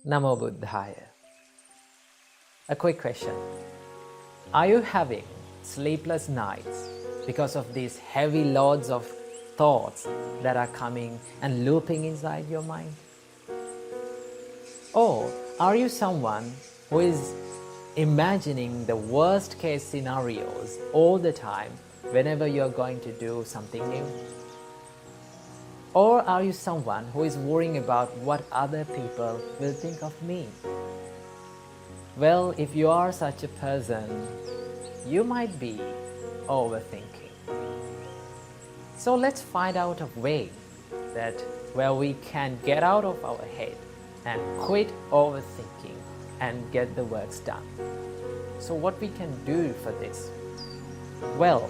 Namo Buddhaya. A quick question. Are you having sleepless nights because of these heavy loads of thoughts that are coming and looping inside your mind? Or are you someone who is imagining the worst case scenarios all the time whenever you are going to do something new? Or are you someone who is worrying about what other people will think of me? Well, if you are such a person, you might be overthinking. So let's find out a way where we can get out of our head and quit overthinking and get the works done. So what we can do for this? Well,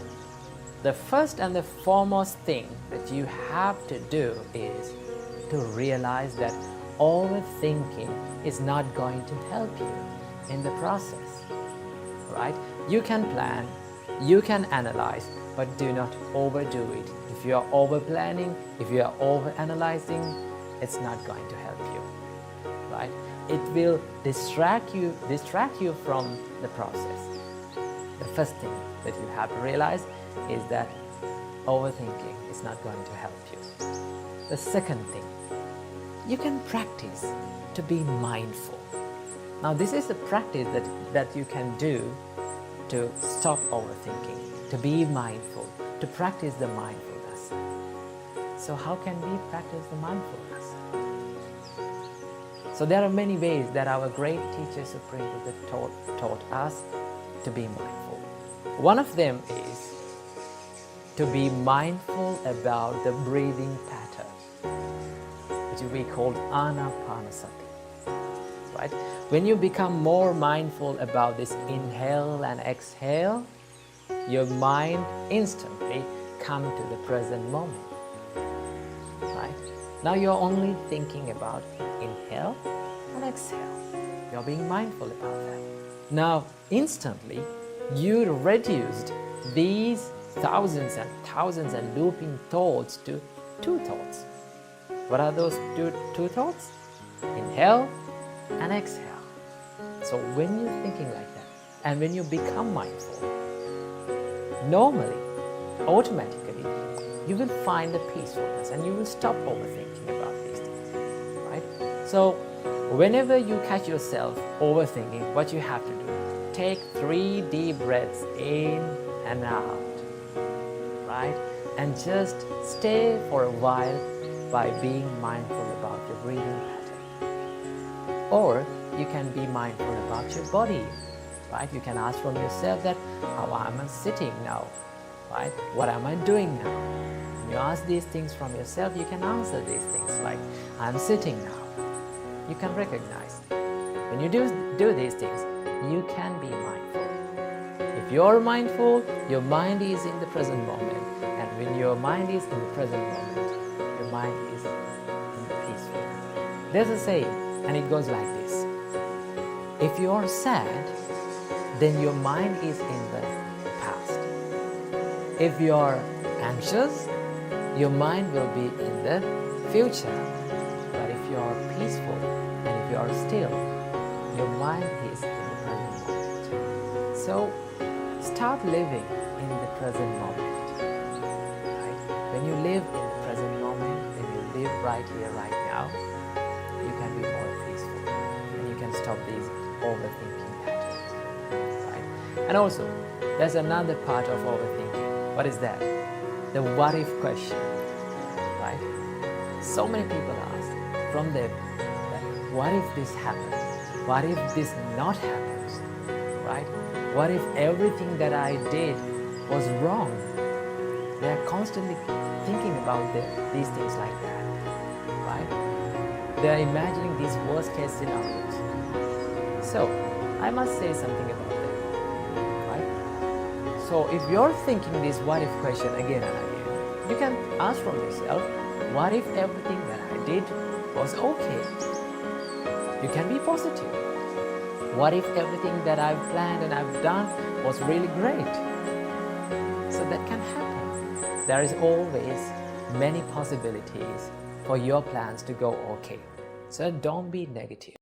the first and the foremost thing that you have to do is to realize that overthinking is not going to help you in the process, right? You can plan, you can analyze, but do not overdo it. If you are over planning, if you are over analyzing, it's not going to help you, right? It will distract you from the process. The first thing that you have to realize is that overthinking is not going to help you. The second thing, you can practice to be mindful. Now this is a practice that you can do to stop overthinking, to be mindful, to practice the mindfulness. So how can we practice the mindfulness? So there are many ways that our great teacher Supreme Buddha taught us to be mindful. One of them is to be mindful about the breathing pattern, which we call anapanasati, right? When you become more mindful about this inhale and exhale, your mind instantly comes to the present moment, right? Now you're only thinking about inhale and exhale. You're being mindful about that. Now instantly you reduced these thousands and thousands and looping thoughts to two thoughts. What are those two thoughts? Inhale and exhale. So when you're thinking like that and when you become mindful, normally, automatically, you will find the peacefulness and you will stop overthinking about these things, right? So whenever you catch yourself overthinking, what you have to do, take 3 deep breaths in and out, right? And just stay for a while by being mindful about your breathing pattern. Or you can be mindful about your body, right? You can ask from yourself that, how am I sitting now, right? What am I doing now? When you ask these things from yourself, you can answer these things like, I'm sitting now. You can recognize. When you do these things, you can be mindful. If you're mindful, your mind is in the present moment. And when your mind is in the present moment, your mind is in the peaceful. There's a saying, and it goes like this. If you're sad, then your mind is in the past. If you're anxious, your mind will be in the future. But if you're peaceful and if you're still, your mind is in the present moment. So start living in the present moment. Right? When you live in the present moment, when you live right here, right now, you can be more peaceful and you can stop these overthinking patterns. Right? And also, there's another part of overthinking. What is that? The what if question. Right? So many people ask from them, what if this happens? What if this not happens? Right? What if everything that I did was wrong? They are constantly thinking about these things like that. Right? They are imagining these worst case scenarios. So, I must say something about that. Right? So, if you're thinking this what if question again and again, you can ask from yourself, what if everything that I did was okay? You can be positive. What if everything that I've planned and I've done was really great? So that can happen. There is always many possibilities for your plans to go okay. So don't be negative.